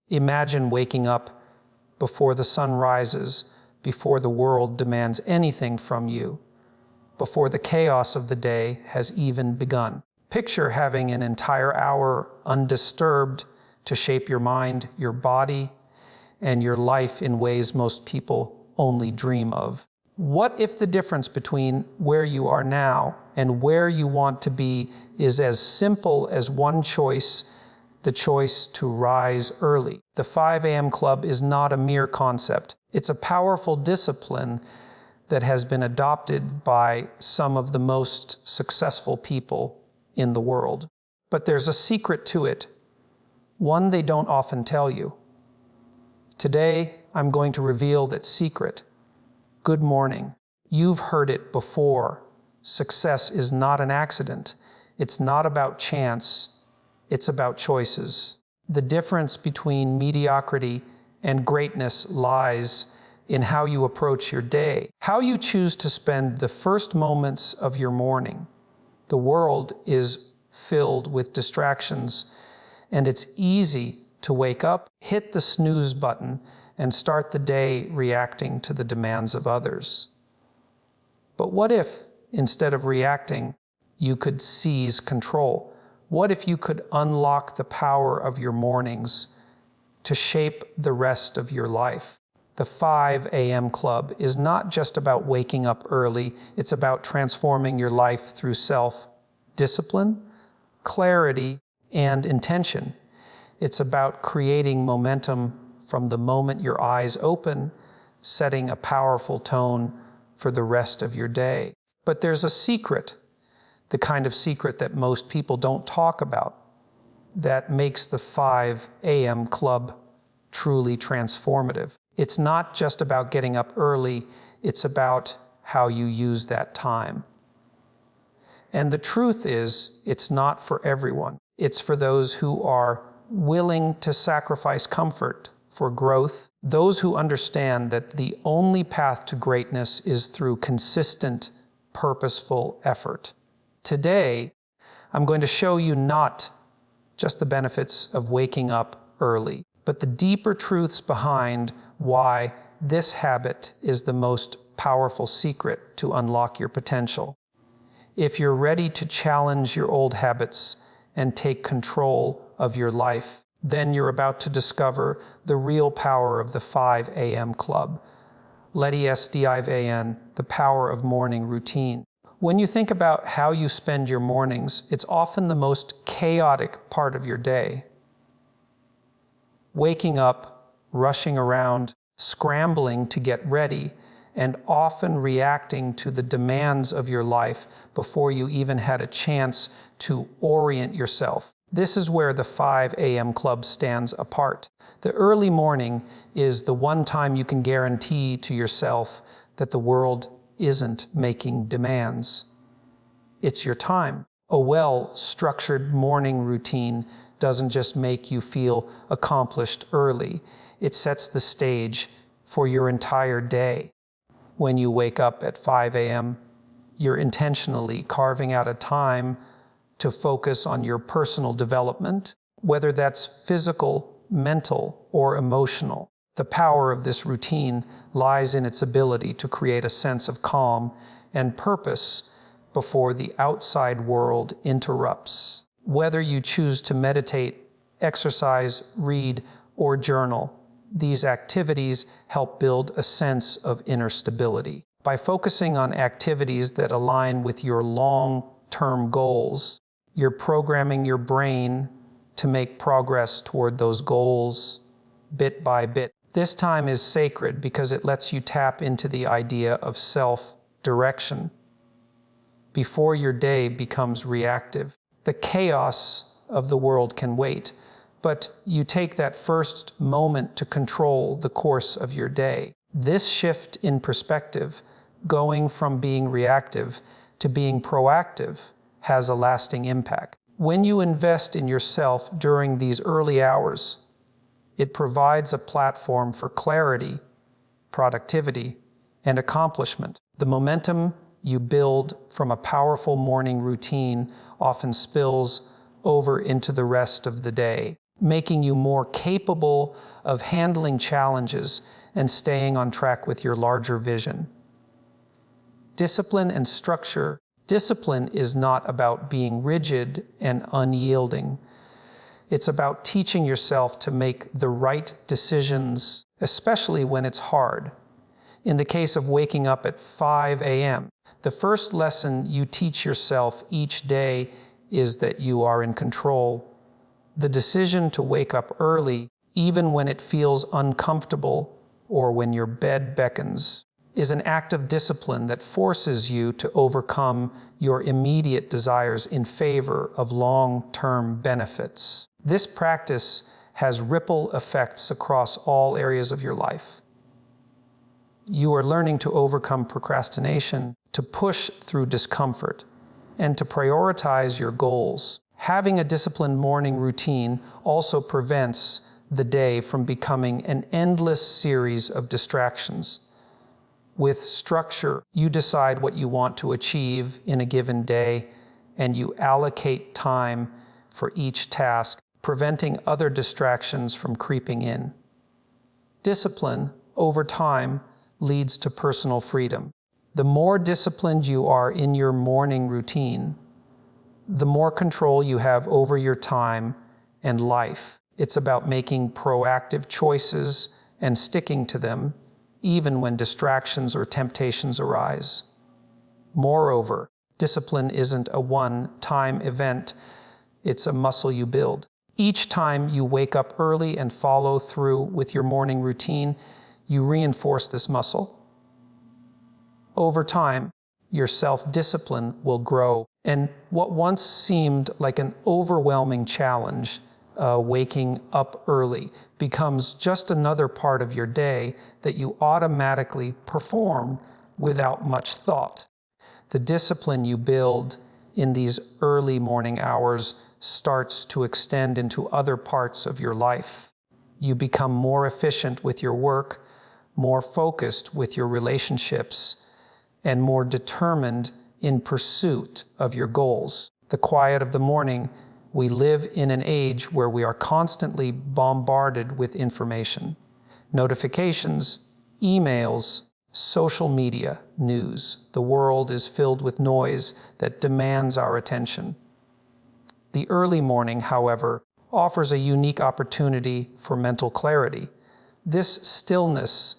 Imagine waking up before the sun rises, before the world demands anything from you, before the chaos of the day has even begun. Picture having an entire hour undisturbed to shape your mind, your body, and your life in ways most people only dream of. What if the difference between where you are now and where you want to be is as simple as one choice, the choice to rise early? The 5 a.m. Club is not a mere concept. It's a powerful discipline that has been adopted by some of the most successful people in the world. But there's a secret to it, one they don't often tell you. Today, I'm going to reveal that secret. Good morning. You've heard it before. Success is not an accident. It's not about chance. It's about choices. The difference between mediocrity and greatness lies in how you approach your day, how you choose to spend the first moments of your morning. The world is filled with distractions, and it's easy to wake up, hit the snooze button, and start the day reacting to the demands of others. But what if, instead of reacting, you could seize control? What if you could unlock the power of your mornings to shape the rest of your life? The 5 a.m. Club is not just about waking up early, it's about transforming your life through self-discipline, clarity, and intention. It's about creating momentum from the moment your eyes open, setting a powerful tone for the rest of your day. But there's a secret, the kind of secret that most people don't talk about, that makes the 5 a.m. Club truly transformative. It's not just about getting up early, it's about how you use that time. And the truth is, it's not for everyone. It's for those who are willing to sacrifice comfort for growth, those who understand that the only path to greatness is through consistent, purposeful effort. Today, I'm going to show you not just the benefits of waking up early, but the deeper truths behind why this habit is the most powerful secret to unlock your potential. If you're ready to challenge your old habits and take control of your life, then you're about to discover the real power of the 5 a.m. Club. Let's dive in, the power of morning routine. When you think about how you spend your mornings, it's often the most chaotic part of your day. Waking up, rushing around, scrambling to get ready, and often reacting to the demands of your life before you even had a chance to orient yourself. This is where the 5 a.m. Club stands apart. The early morning is the one time you can guarantee to yourself that the world isn't making demands. It's your time. A well-structured morning routine doesn't just make you feel accomplished early. It sets the stage for your entire day. When you wake up at 5 a.m., you're intentionally carving out a time to focus on your personal development, whether that's physical, mental, or emotional. The power of this routine lies in its ability to create a sense of calm and purpose before the outside world interrupts. Whether you choose to meditate, exercise, read, or journal, these activities help build a sense of inner stability. By focusing on activities that align with your long-term goals, you're programming your brain to make progress toward those goals bit by bit. This time is sacred because it lets you tap into the idea of self-direction before your day becomes reactive. The chaos of the world can wait, but you take that first moment to control the course of your day. This shift in perspective, going from being reactive to being proactive, has a lasting impact. When you invest in yourself during these early hours, it provides a platform for clarity, productivity, and accomplishment. The momentum you build from a powerful morning routine often spills over into the rest of the day. making you more capable of handling challenges and staying on track with your larger vision. Discipline and structure. Discipline is not about being rigid and unyielding. It's about teaching yourself to make the right decisions, especially when it's hard. In the case of waking up at 5 a.m., the first lesson you teach yourself each day is that you are in control. The decision to wake up early, even when it feels uncomfortable or when your bed beckons, is an act of discipline that forces you to overcome your immediate desires in favor of long-term benefits. This practice has ripple effects across all areas of your life. You are learning to overcome procrastination, to push through discomfort, and to prioritize your goals. Having a disciplined morning routine also prevents the day from becoming an endless series of distractions. With structure, you decide what you want to achieve in a given day, and you allocate time for each task, preventing other distractions from creeping in. Discipline, over time, leads to personal freedom. The more disciplined you are in your morning routine, the more control you have over your time and life. It's about making proactive choices and sticking to them, even when distractions or temptations arise. Moreover, discipline isn't a one-time event, it's a muscle you build. Each time you wake up early and follow through with your morning routine, you reinforce this muscle. Over time, your self-discipline will grow, and what once seemed like an overwhelming challenge, waking up early, becomes just another part of your day that you automatically perform without much thought. The discipline you build in these early morning hours starts to extend into other parts of your life. You become more efficient with your work, more focused with your relationships, and more determined in pursuit of your goals. The quiet of the morning. We live in an age where we are constantly bombarded with information. Notifications, emails, social media, news. The world is filled with noise that demands our attention. The early morning, however, offers a unique opportunity for mental clarity. This stillness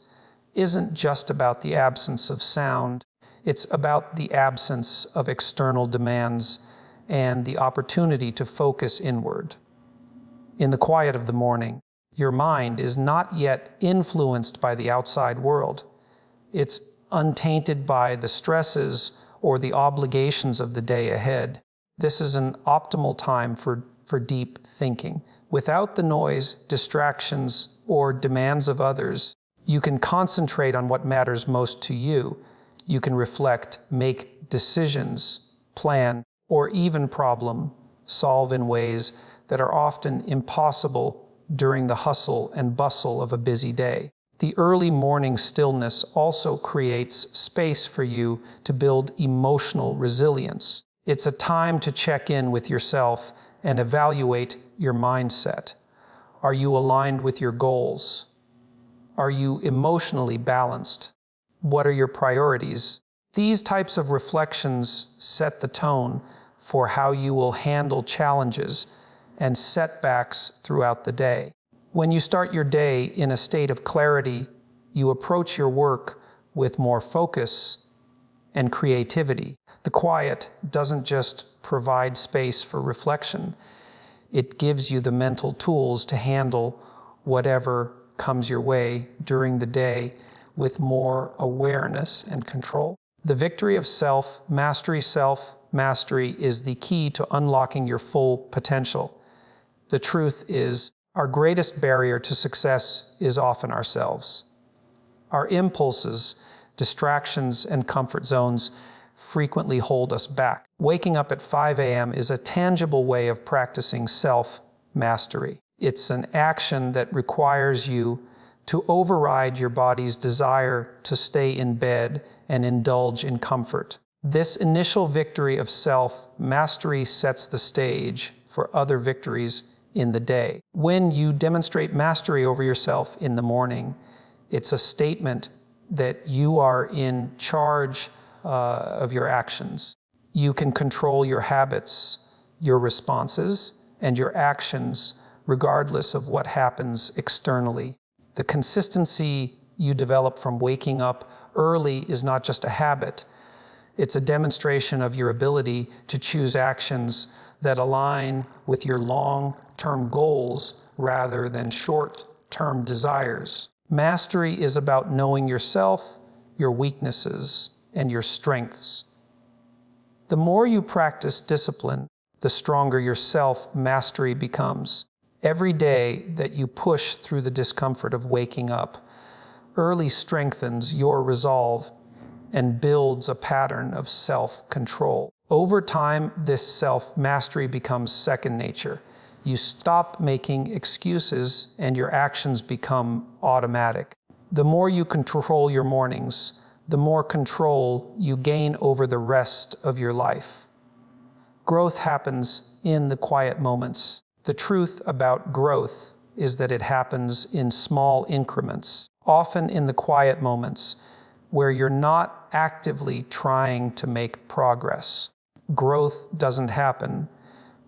isn't just about the absence of sound, it's about the absence of external demands and the opportunity to focus inward. In the quiet of the morning, your mind is not yet influenced by the outside world. It's untainted by the stresses or the obligations of the day ahead. This is an optimal time for deep thinking. Without the noise, distractions, or demands of others, you can concentrate on what matters most to you. You can reflect, make decisions, plan, or even problem solve in ways that are often impossible during the hustle and bustle of a busy day. The early morning stillness also creates space for you to build emotional resilience. It's a time to check in with yourself and evaluate your mindset. Are you aligned with your goals? Are you emotionally balanced? What are your priorities? These types of reflections set the tone for how you will handle challenges and setbacks throughout the day. When you start your day in a state of clarity, you approach your work with more focus and creativity. The quiet doesn't just provide space for reflection, it gives you the mental tools to handle whatever comes your way during the day with more awareness and control. The victory of self-mastery is the key to unlocking your full potential. The truth is, our greatest barrier to success is often ourselves. Our impulses, distractions, and comfort zones frequently hold us back. Waking up at 5 a.m. is a tangible way of practicing self-mastery. It's an action that requires you to override your body's desire to stay in bed and indulge in comfort. This initial victory of self-mastery sets the stage for other victories in the day. When you demonstrate mastery over yourself in the morning, it's a statement that you are in charge of your actions. You can control your habits, your responses, and your actions regardless of what happens externally. The consistency you develop from waking up early is not just a habit. It's a demonstration of your ability to choose actions that align with your long-term goals rather than short-term desires. Mastery is about knowing yourself, your weaknesses, and your strengths. The more you practice discipline, the stronger your self-mastery becomes. Every day that you push through the discomfort of waking up early strengthens your resolve and builds a pattern of self-control. Over time, this self-mastery becomes second nature. You stop making excuses and your actions become automatic. The more you control your mornings, the more control you gain over the rest of your life. Growth happens in the quiet moments. The truth about growth is that it happens in small increments, often in the quiet moments where you're not actively trying to make progress. Growth doesn't happen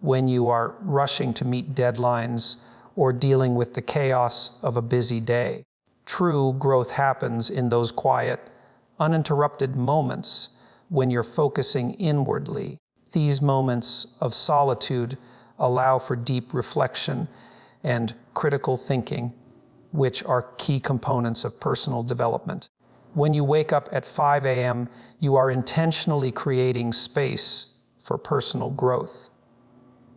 when you are rushing to meet deadlines or dealing with the chaos of a busy day. True growth happens in those quiet, uninterrupted moments when you're focusing inwardly. These moments of solitude allow for deep reflection and critical thinking, which are key components of personal development. When you wake up at 5 a.m., you are intentionally creating space for personal growth.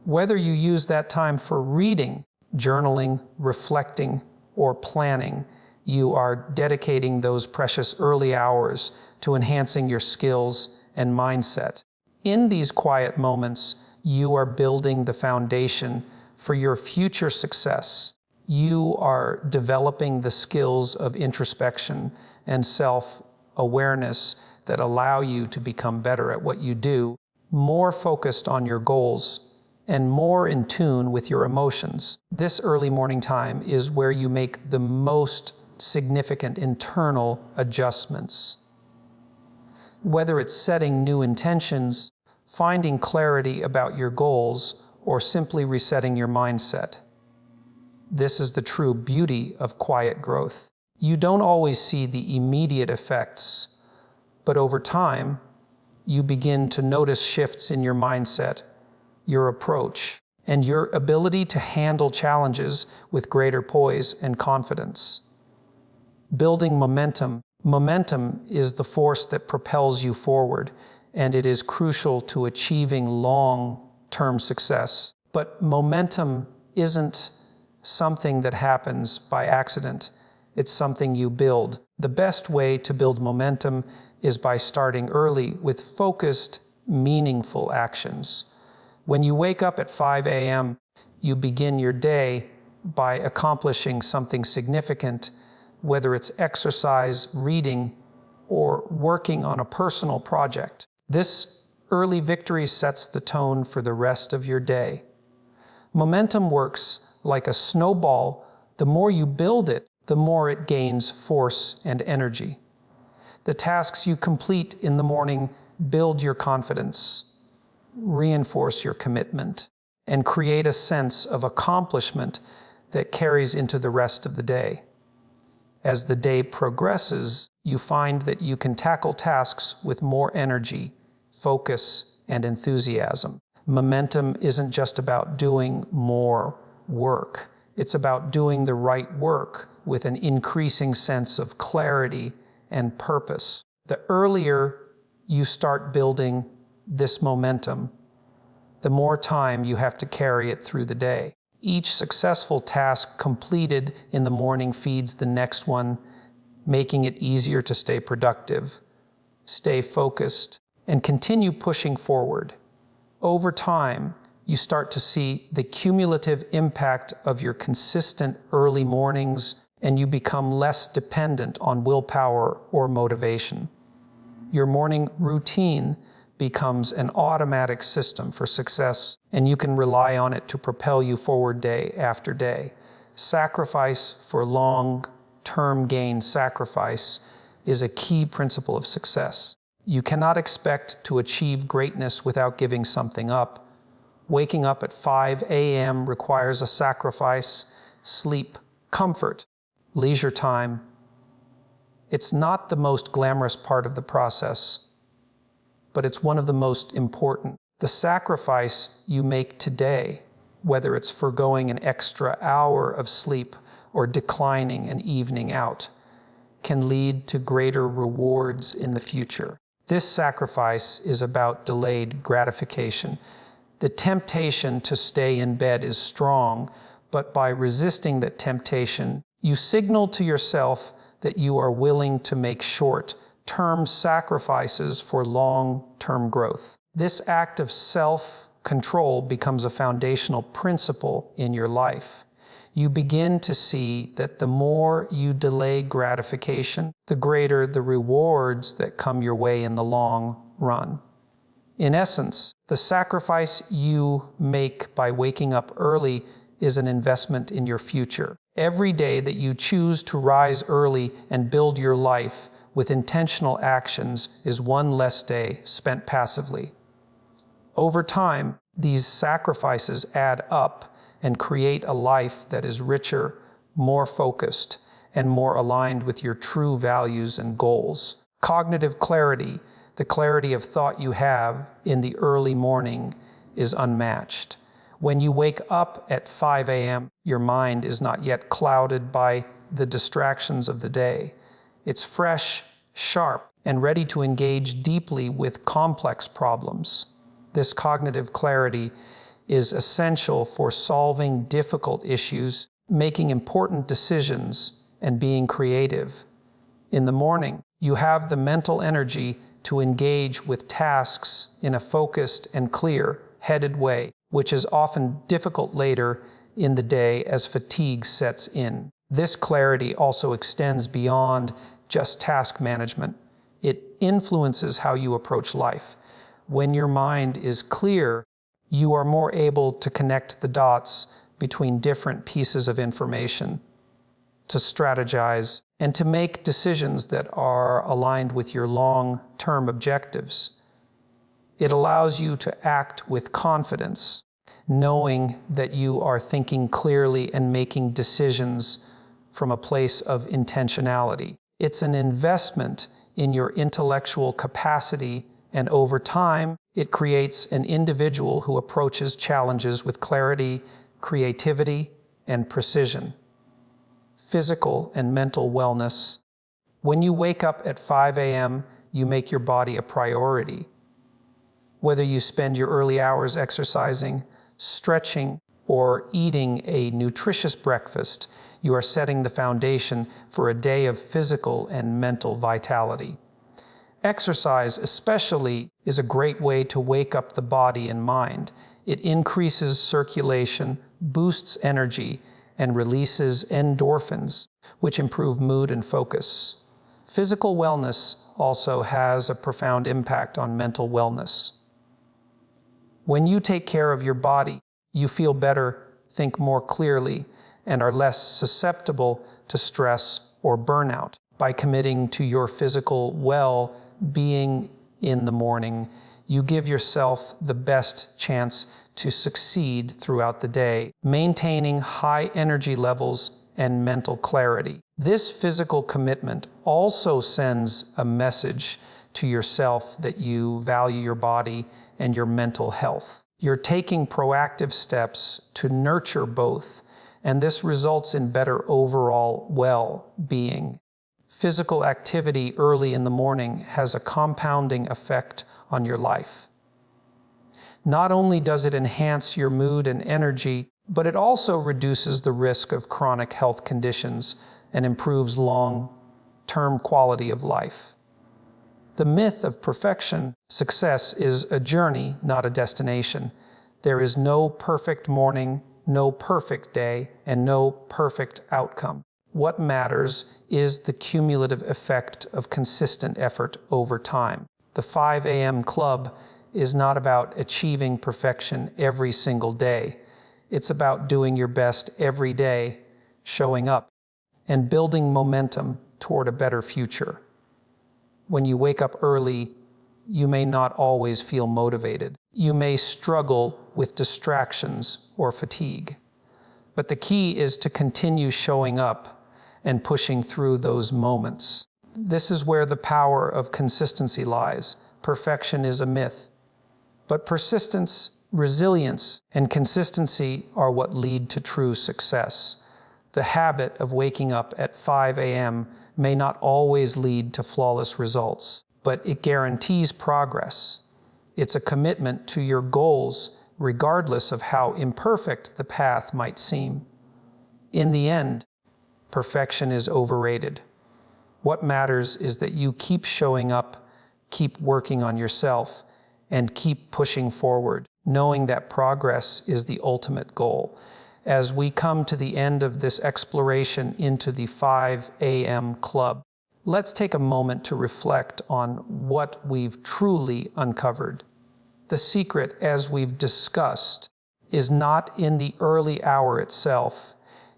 Whether you use that time for reading, journaling, reflecting, or planning, you are dedicating those precious early hours to enhancing your skills and mindset. In these quiet moments, you are building the foundation for your future success. You are developing the skills of introspection and self-awareness that allow you to become better at what you do, more focused on your goals, and more in tune with your emotions. This early morning time is where you make the most significant internal adjustments. Whether it's setting new intentions, finding clarity about your goals, or simply resetting your mindset. This is the true beauty of quiet growth. You don't always see the immediate effects, but over time, you begin to notice shifts in your mindset, your approach, and your ability to handle challenges with greater poise and confidence. Building momentum. Momentum is the force that propels you forward, and it is crucial to achieving long-term success. But momentum isn't something that happens by accident. It's something you build. The best way to build momentum is by starting early with focused, meaningful actions. When you wake up at 5 a.m., you begin your day by accomplishing something significant, whether it's exercise, reading, or working on a personal project. This early victory sets the tone for the rest of your day. Momentum works like a snowball. The more you build it, the more it gains force and energy. The tasks you complete in the morning build your confidence, reinforce your commitment, and create a sense of accomplishment that carries into the rest of the day. As the day progresses, you find that you can tackle tasks with more energy, focus, and enthusiasm. Momentum isn't just about doing more work. It's about doing the right work with an increasing sense of clarity and purpose. The earlier you start building this momentum, the more time you have to carry it through the day. Each successful task completed in the morning feeds the next one, making it easier to stay productive, stay focused, and continue pushing forward. Over time, you start to see the cumulative impact of your consistent early mornings, and you become less dependent on willpower or motivation. Your morning routine becomes an automatic system for success, and you can rely on it to propel you forward day after day. Sacrifice for long-term gain sacrifice is a key principle of success. You cannot expect to achieve greatness without giving something up. Waking up at 5 a.m. requires a sacrifice, sleep, comfort, leisure time. It's not the most glamorous part of the process, but it's one of the most important. The sacrifice you make today, whether it's foregoing an extra hour of sleep or declining an evening out, can lead to greater rewards in the future. This sacrifice is about delayed gratification. The temptation to stay in bed is strong, but by resisting that temptation, you signal to yourself that you are willing to make short-term sacrifices for long-term growth. This act of self-control becomes a foundational principle in your life. You begin to see that the more you delay gratification, the greater the rewards that come your way in the long run. In essence, the sacrifice you make by waking up early is an investment in your future. Every day that you choose to rise early and build your life with intentional actions is one less day spent passively. Over time, these sacrifices add up and create a life that is richer, more focused, and more aligned with your true values and goals. Cognitive clarity, the clarity of thought you have in the early morning, is unmatched. When you wake up at 5 a.m., your mind is not yet clouded by the distractions of the day. It's fresh, sharp, and ready to engage deeply with complex problems. This cognitive clarity is essential for solving difficult issues, making important decisions, and being creative. In the morning, you have the mental energy to engage with tasks in a focused and clear-headed way, which is often difficult later in the day as fatigue sets in. This clarity also extends beyond just task management. It influences how you approach life. When your mind is clear, you are more able to connect the dots between different pieces of information, to strategize, and to make decisions that are aligned with your long-term objectives. It allows you to act with confidence, knowing that you are thinking clearly and making decisions from a place of intentionality. It's an investment in your intellectual capacity, and over time, it creates an individual who approaches challenges with clarity, creativity, and precision. Physical and mental wellness. When you wake up at 5 a.m., you make your body a priority. Whether you spend your early hours exercising, stretching, or eating a nutritious breakfast, you are setting the foundation for a day of physical and mental vitality. Exercise, especially, is a great way to wake up the body and mind. It increases circulation, boosts energy, and releases endorphins, which improve mood and focus. Physical wellness also has a profound impact on mental wellness. When you take care of your body, you feel better, think more clearly, and are less susceptible to stress or burnout. By committing to your physical well-being in the morning, you give yourself the best chance to succeed throughout the day, maintaining high energy levels and mental clarity. This physical commitment also sends a message to yourself that you value your body and your mental health. You're taking proactive steps to nurture both, and this results in better overall well-being. Physical activity early in the morning has a compounding effect on your life. Not only does it enhance your mood and energy, but it also reduces the risk of chronic health conditions and improves long-term quality of life. The myth of perfection success is a journey, not a destination. There is no perfect morning, no perfect day, and no perfect outcome. What matters is the cumulative effect of consistent effort over time. The 5 a.m. club is not about achieving perfection every single day. It's about doing your best every day, showing up, and building momentum toward a better future. When you wake up early, you may not always feel motivated. You may struggle with distractions or fatigue. But the key is to continue showing up and pushing through those moments. This is where the power of consistency lies. Perfection is a myth. But persistence, resilience, and consistency are what lead to true success. The habit of waking up at 5 a.m. may not always lead to flawless results, but it guarantees progress. It's a commitment to your goals, regardless of how imperfect the path might seem. In the end, perfection is overrated. What matters is that you keep showing up, keep working on yourself, and keep pushing forward, knowing that progress is the ultimate goal. As we come to the end of this exploration into the 5 a.m. club, let's take a moment to reflect on what we've truly uncovered. The secret, as we've discussed, is not in the early hour itself.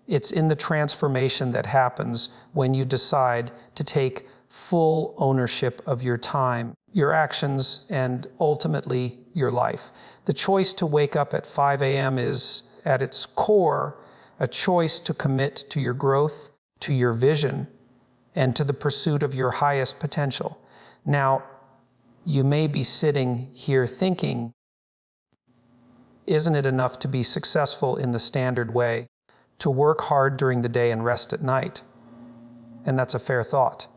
It's in the transformation that happens when you decide to take full ownership of your time, your actions, and ultimately your life. The choice to wake up at 5 a.m. is, at its core, a choice to commit to your growth, to your vision, and to the pursuit of your highest potential. Now, you may be sitting here thinking, isn't it enough to be successful in the standard way, to work hard during the day and rest at night? And that's a fair thought.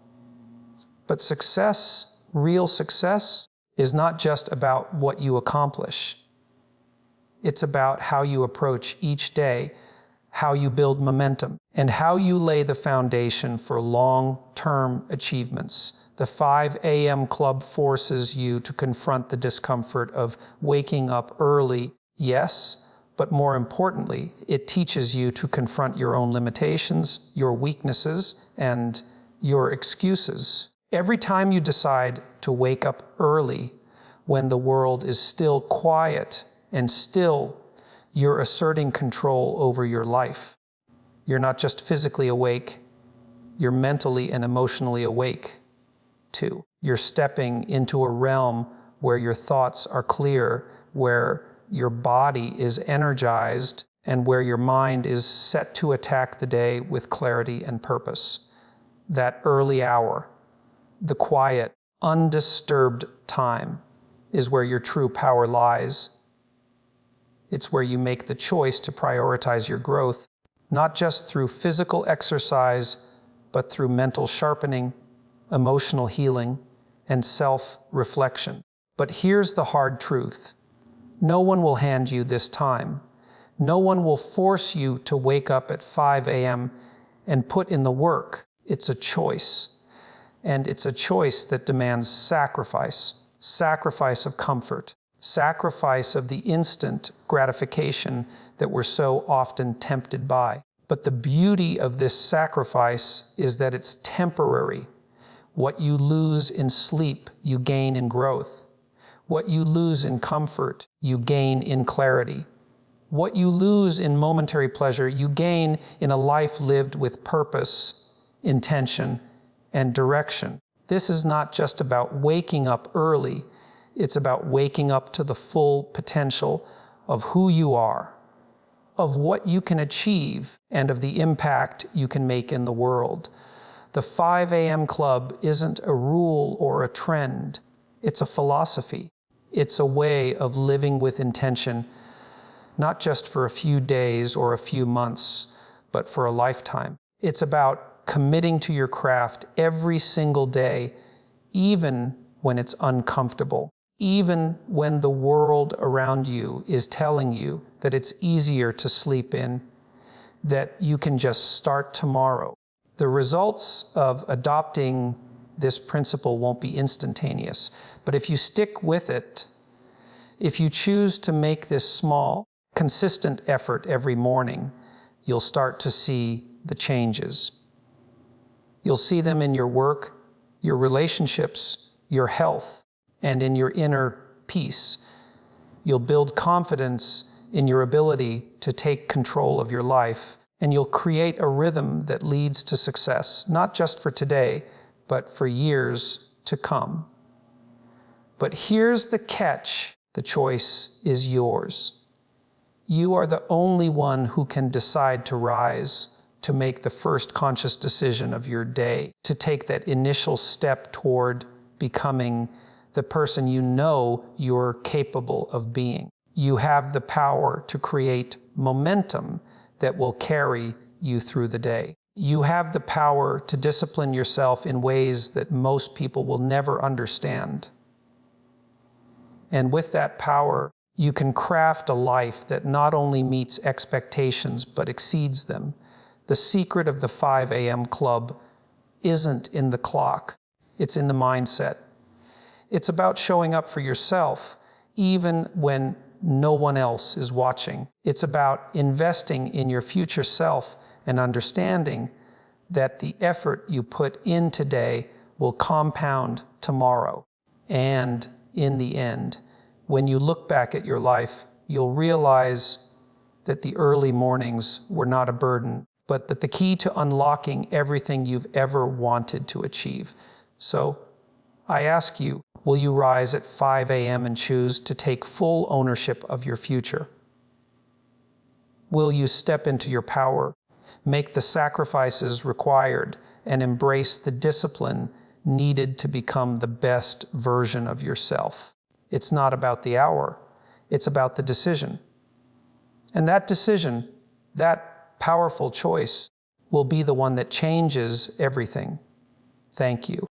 But success, real success, is not just about what you accomplish. It's about how you approach each day, how you build momentum, and how you lay the foundation for long-term achievements. The 5 a.m. club forces you to confront the discomfort of waking up early, yes, but more importantly, it teaches you to confront your own limitations, your weaknesses, and your excuses. Every time you decide to wake up early, when the world is still quiet and still, you're asserting control over your life. You're not just physically awake, you're mentally and emotionally awake too. You're stepping into a realm where your thoughts are clear, where your body is energized, and where your mind is set to attack the day with clarity and purpose. That early hour, the quiet, undisturbed time, is where your true power lies. It's where you make the choice to prioritize your growth, not just through physical exercise, but through mental sharpening, emotional healing, and self-reflection. But here's the hard truth. No one will hand you this time. No one will force you to wake up at 5 a.m. and put in the work. It's a choice. And it's a choice that demands sacrifice. Sacrifice of comfort. Sacrifice of the instant gratification that we're so often tempted by. But the beauty of this sacrifice is that it's temporary. What you lose in sleep, you gain in growth. What you lose in comfort, you gain in clarity. What you lose in momentary pleasure, you gain in a life lived with purpose, intention, and direction. This is not just about waking up early. It's about waking up to the full potential of who you are, of what you can achieve, and of the impact you can make in the world. The 5 a.m. club isn't a rule or a trend. It's a philosophy. It's a way of living with intention, not just for a few days or a few months, but for a lifetime. It's about committing to your craft every single day, even when it's uncomfortable. Even when the world around you is telling you that it's easier to sleep in, that you can just start tomorrow. The results of adopting this principle won't be instantaneous, but if you stick with it, if you choose to make this small, consistent effort every morning, you'll start to see the changes. You'll see them in your work, your relationships, your health, and in your inner peace. You'll build confidence in your ability to take control of your life, and you'll create a rhythm that leads to success, not just for today, but for years to come. But here's the catch: the choice is yours. You are the only one who can decide to rise, to make the first conscious decision of your day, to take that initial step toward becoming the person you know you're capable of being. You have the power to create momentum that will carry you through the day. You have the power to discipline yourself in ways that most people will never understand. And with that power, you can craft a life that not only meets expectations but exceeds them. The secret of the 5 a.m. club isn't in the clock, it's in the mindset. It's about showing up for yourself, even when no one else is watching. It's about investing in your future self and understanding that the effort you put in today will compound tomorrow. And in the end, when you look back at your life, you'll realize that the early mornings were not a burden, but that the key to unlocking everything you've ever wanted to achieve. So I ask you, will you rise at 5 a.m. and choose to take full ownership of your future? Will you step into your power, make the sacrifices required, and embrace the discipline needed to become the best version of yourself? It's not about the hour, it's about the decision. And that decision, that powerful choice, will be the one that changes everything. Thank you.